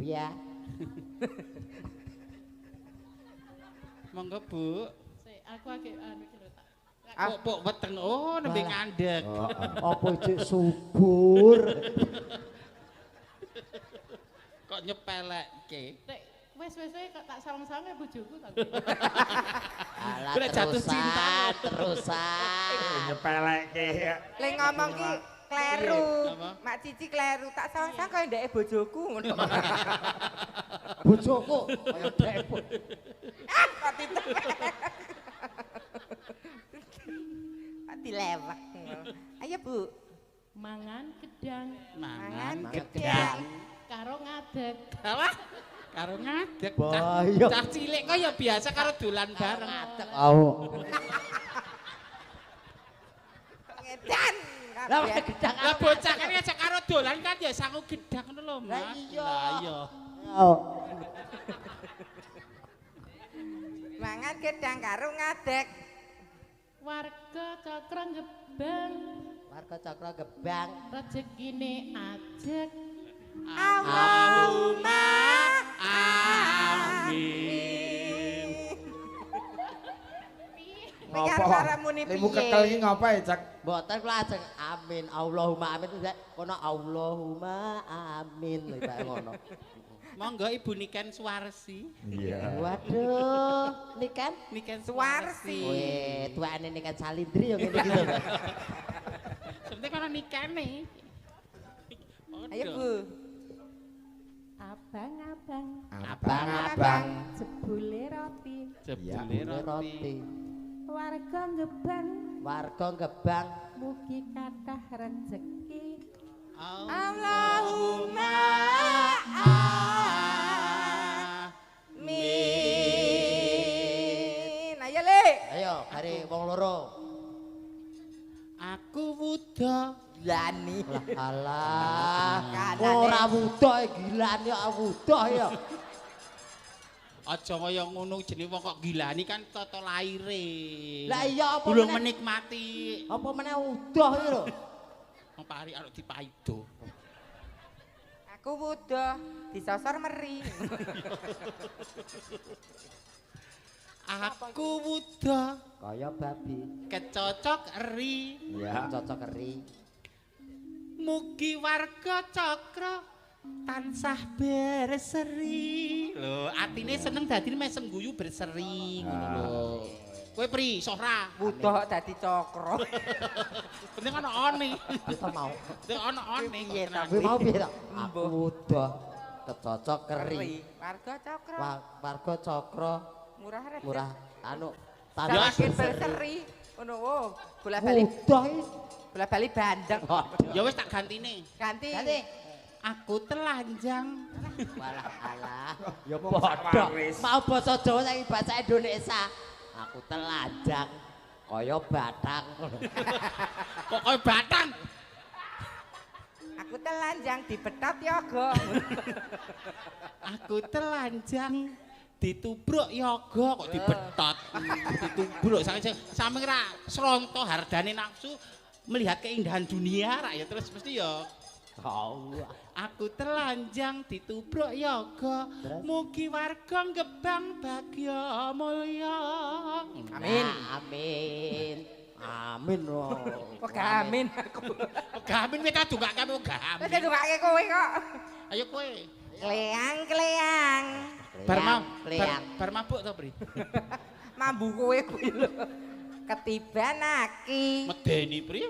Ya. Monggo Bu. Aku agak anu iki lho tak. Pok weteng oh nembe ngandek. Apa cek subur? Kok nyepelekke. Nek wis kok tak sawang-sawang bojoku tak. Alah Boleh jatuh cinta. terusan. Nyepelekke. Le ngomong ki kleru. Apa? Mak Cici kleru tak sawang-sawang kaya ndeke bojoku ngono. Bojoku kaya depot. Kok dilewek. Ayo Bu. Mangan gedang Mangan Mangan gedang. karo ngadeg. Apa? Karo ngadeg. Bahaya. Cah cilik kok ya biasa karo dolan bareng. Au. Ngedan. Lah gedang Lah bocah kan aja karo dolan kan ya sangu gedang ngono lho, Mas. Lah iya. Lah iya. Au. Mangan gedang karo ngadeg. Warga cokro Gebang Warga cokro Gebang. rezekine ajeg. Allahumma Amin. Pengen karamu ni Limu kekel iki ngapa ya, Cak? Mboten kula ajeng amin. Allahumma amin kono Allahumma amin lho Pak ngono. Monggo Ibu Niken Suwarsi. Iya. Waduh, niken Niken Suwarsi. Weh, tuane niken Salindri ya ngene iki lho. Sebenarnya kalau nikane. Ayo Bu. Abang-abang Abang-abang jebule roti. Jebule roti. roti. Warga Gebang Warga Gebang mugi kathah rezeki. Allahumma amin. Ayo Le. ayo mari wong loro. Aku wuda Lani. Alah. Ora wuda gilane kok wuda ya. aja kaya ngono jenenge wong kok gilani kan tata laire. Lah iya apa belum meneh? menikmati. Apa meneh udah iki lho. Wong pari arep dipaido. Aku wuda disosor meri. Aku wuda Kaya babi. kecocok eri. Ya. Cocok eri. Mugi warga cakra tansah berseri. Lho, atine seneng dadi mesem guyu berseri ngono lho. Kowe pri sora Wuda dadi cokro. penting ana one. Kita mau. Penting ana one. Piye ta? Kuwi mau piye ta? Aku udah kecocok eri. Warga cokro. Warga cokro Murah rezeki. murah anu Semakin berseri. Ngono wo. Bola-bali udah iki. bola-bali bandeng. Ya wis tak gantine. Ganti. Ganti. Aku telanjang. Walah alah. Ya mau Bodoh. Mau basa Jawa saiki bahasa Indonesia. Aku telanjang kaya batang. Kok koyo batang. Aku telanjang dibetot yoga. Aku telanjang ditubruk yoga kok dibetot. Ditubruk sampe ra sronto hardane nafsu melihat keindahan dunia ra ya terus mesti ya Allah. aku telanjang ditubruk yoga mugi warga Gebang bagya mulya. Amin. Amin. Amin loh. Kok gamin aku. Gamin wis kadungake karo gamin. Wis ndungake kowe kok. Ayo kowe. Kleang-kleang. Bar mabuk to, Pri? Mambu kowe kuwi lho. Ketiban aki. Medeni, Pri.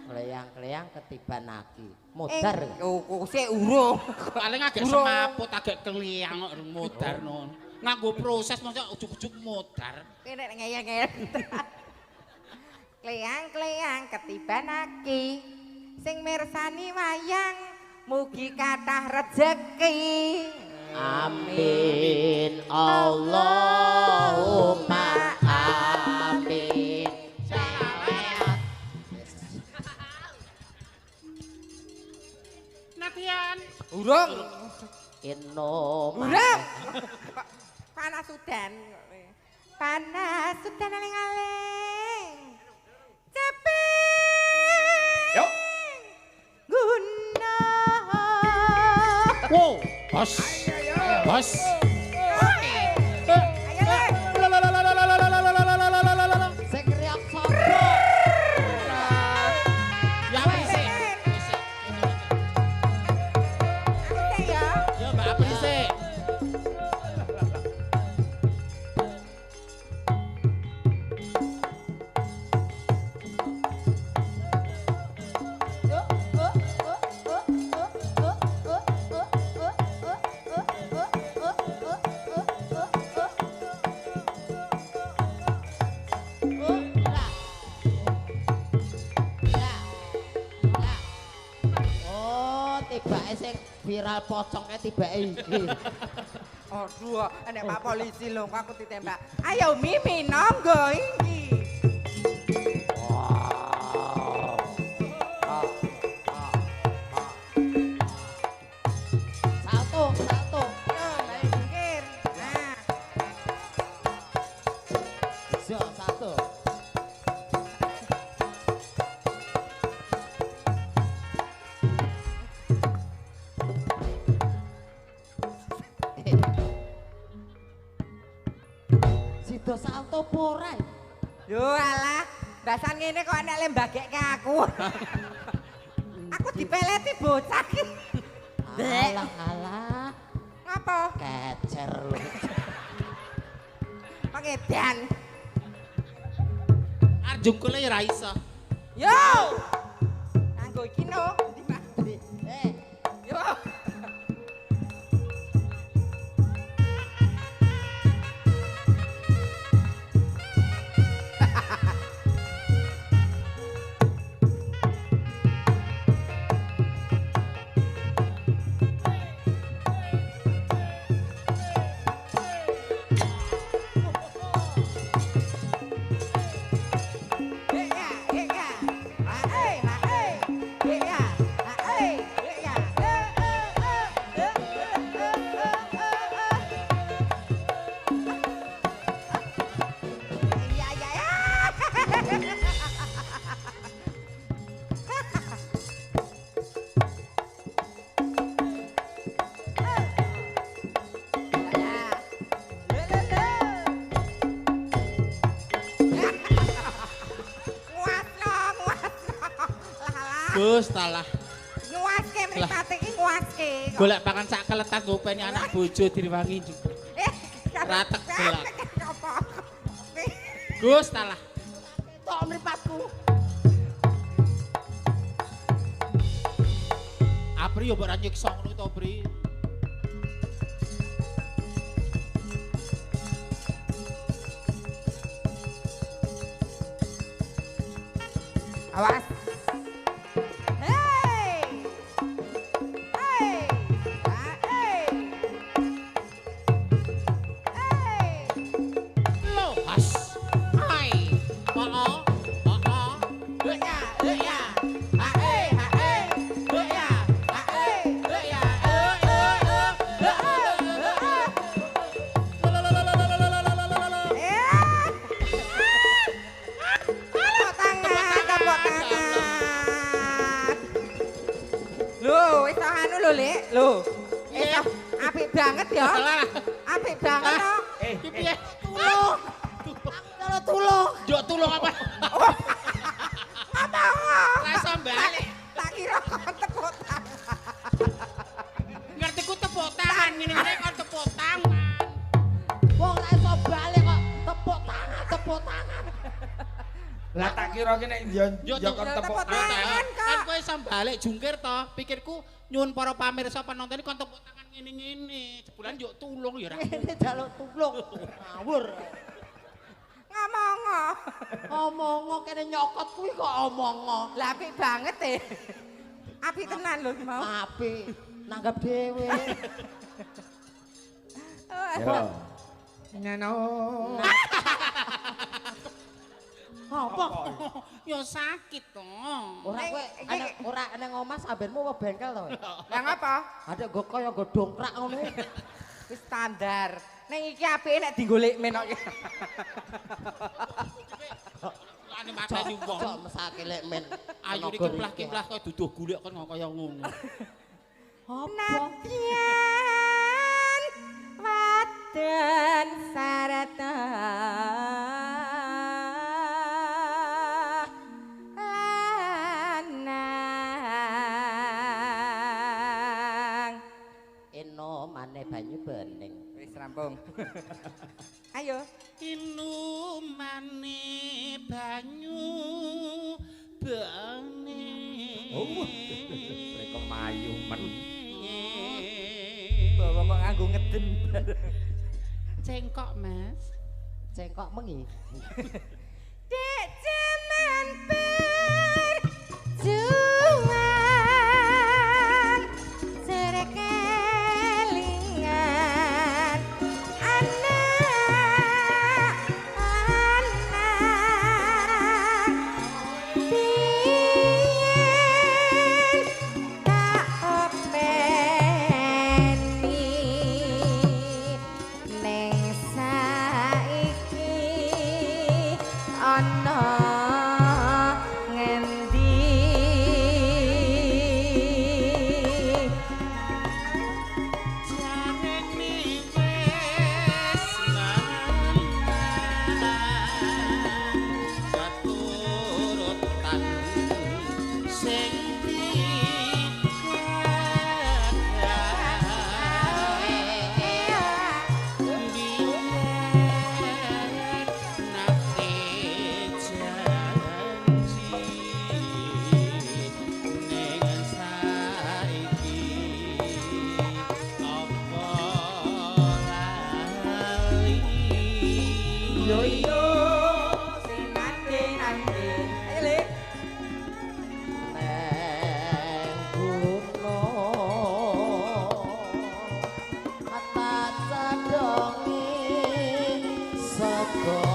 Kleang-kleang ketiban aki. Modar. Oh, sik urung. Paling agak semaput, agak keliang kok modar non. Nganggo proses masa ujug-ujug modar. Kene ngeyel-ngeyel. Kleang-kleang ketiban aki. Sing mirsani wayang mugi kathah rejeki. Amin. Allahumma amin. Natian. Urung. Inno. Urung. Panas udan. Panas udan aling-aling. Cepet. Yuk. Guna. Wow, bos. Bos. Ayo Le. Sing riak sapa? Ya berisik. Aku ya. Ya Mbak berisik. Oh, tibake sing viral pocongnya tibake iki. Aduh, nek Pak Polisi lho kok aku ditembak. Ayo Mimi nonggo iki. Salto, salto. Yo, balik jungkir. Nah, Yo, salto. Sido salto pora. yo alah, bahasan ngene kok nek lembageke aku. Aku dipeleti bocah iki. Alah, alah. Ngapa? Kecer. Pengedan. Arjungkule ya ra iso. Yo. Nganggo iki no. Eh, Yo. Gus talah. Nguaske mripate iki nguaske. Golek pangan sak keletan ngopeni anak bojo direwangi. Ratek gelak. Apa? Gus talah. Tok mripatku. Apri yo mbok ra nyiksa ngono to, Pri. Awas. Hey! Hey! Ah, hey! Hey! Lo, has. Hai. Oh. Ya, ya. Ha eh, ha eh. Ya, ha eh. Ya. Tepuk tangan. Loh, wis anu lho, Lek. Loh. Apik banget ya. Apik banget kok. Iki piye? Tulung. Kalau tulung. Yo tulung apa? Apa? Ra iso balik. Tak kira kon tepuk tangan. Ngerti ku tepuk tangan ngene-ngene kon tepuk tangan. Wong ra iso balik kok tepuk tangan. Lah tak kira ki nek yo kon tepuk tangan. Kan kowe iso balik jungkir to. Pikirku nyuwun para pamirsa penonton kon tepuk tangan ngene-ngene. Jebulan yo tulung ya ra. Ini jaluk tulung. Ngawur. Omongo kene nyokot kuwi kok omongo. Lah apik banget e. Apik tenan lho mau. Apik nanggap dhewe. Yo. Nano. Apa? Yo sakit to. Ora kowe ora nang omah sambenmu apa bengkel to? Lah ngapa? Ada go kaya go dongkrak ngono. Wis standar. Ning iki apike nek digolek men kok. Ane mateni wong. Kok mesake lek men. Ayu iki kiplah-kiplah kaya duduh golek kon kaya ngono. Apa? Yen waden sarata lanang. Eno maneh banyu bening. Wis rampung. Ayo. Inumane banyu bane. Oh. Mereka mayu men. Bawa kok nganggo ngeden. Cengkok, Mas. Cengkok mengi. Dek jaman perjuangan serekelingan anak biyen tak openi ning saiki ana ngendi Jarene wis katurutan sing yo yo sing nante nante ayo le Neng gunung mata cadongi sego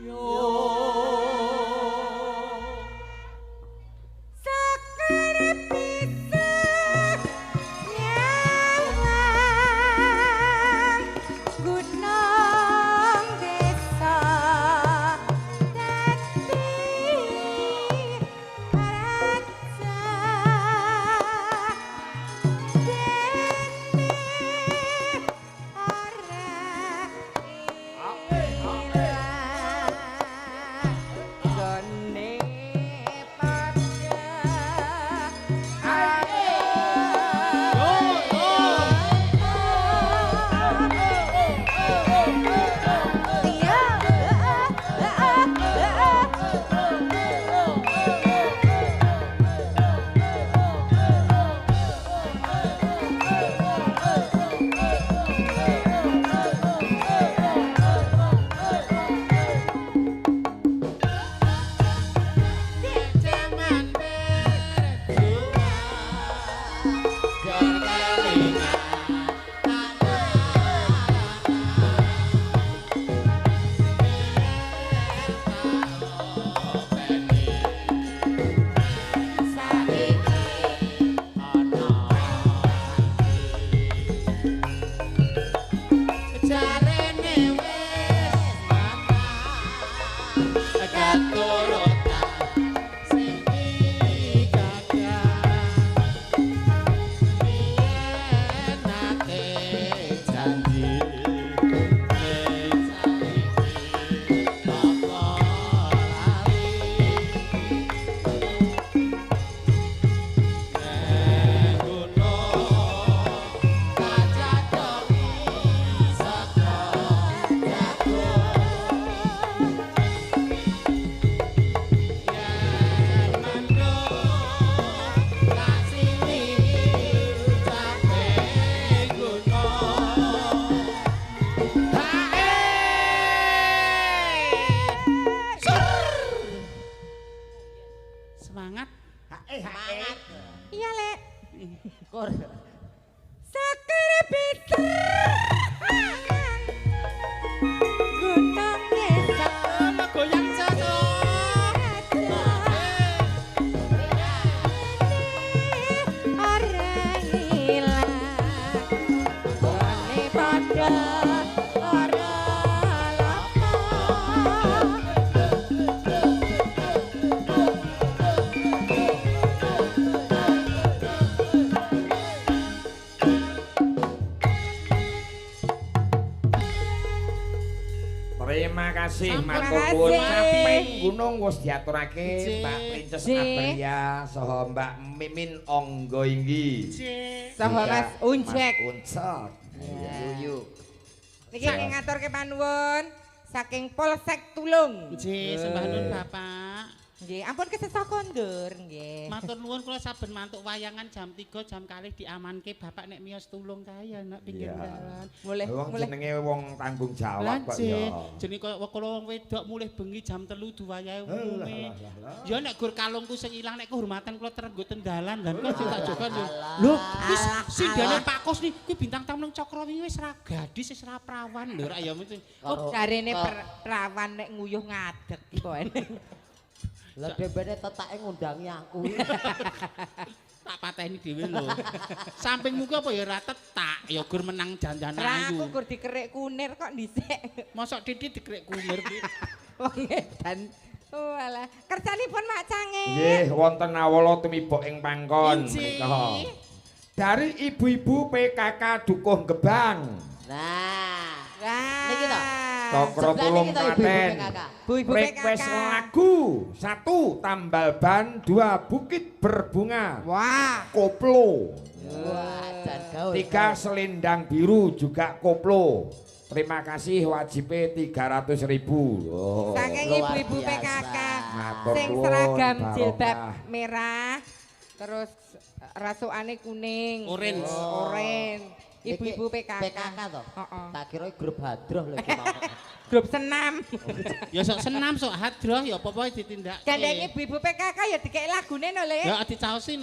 Yo katurutan sing gagah yen nate janji ning saiki apa lali ning gunung kajadongi saka jagung yen mendung tak sini cape gunung hae semangat Semangat. Iya, Lek. Kur. Sakare Peter. Gunung desa. goyang jatuh Orang hilang. Bane pada ora lama. Terima kasih Terima matur kasih. nuwun samping gunung wis diaturake Jih. Mbak Princess Jih. Aprilia saha Mbak Mimin Onggo Inggi. Saha Mas Unjek. Mas Uncek. Yuyu. Niki ngaturke panuwun saking Polsek Tulung. Nggih, sembah nuwun Bapak. Nggih, ampun kesesa kondur nggih. Matur nuwun kula saben mantuk wayangan jam 3 jam kalih diamanke Bapak nek miyos tulung kae ya nek pinggir Iya. dalan. Mulih Wong mulih jenenge wong tanggung jawab kok Lanjut, ya. jenenge kaya kula wong wedok mulih bengi jam 3 diwayahe umume. lah. Ya nek gur kalungku sing ilang nek kehormatan kula terenggut tendalan lan kok tak jogan yo. Lho, wis sindane Pak Kos nih kuwi bintang tamu nang Cakra wingi wis ra gadis wis ra prawan lho ra ya mesti. oh jarene perawan nek nguyuh ngadeg kok ene. Lah debene tetake ngundangi aku. Tak pateni dhewe lho. Sampingmu ku apa ya ra tetak, ya gur menang janjan Ra aku ayu. gur dikerik kunir kok dhisik. Mosok Didi dikrek kunir kuwi. Wong edan. Walah, kersanipun Mak Cange. Nggih, wonten awala tumibok ing pangkon Injih. menika. Dari ibu-ibu PKK Dukuh Gebang. Nah, Wah. Niki to. Cokro Sebelah Tulung niki to ibu-ibu Klaten. PKK. Bu-ibu Request PKK. lagu 1 Tambal Ban 2 Bukit Berbunga Wah. Koplo. Wah, jan gaul. 3 Selendang Biru juga koplo. Terima kasih wajibnya 300.000. Oh. Saking luar ibu-ibu biasa. PKK Matur sing nuwun, seragam barokah. jilbab merah terus rasukane kuning. Orange. Orange. Ibu-ibu PKK. PKK to. Heeh. Tak kira grup hadroh lho iki mau. Grup senam. Ya sok senam sok hadroh ya apa-apa ditindak. Gandeng ibu-ibu PKK ya dikek lagune no Le. Ya dicaosi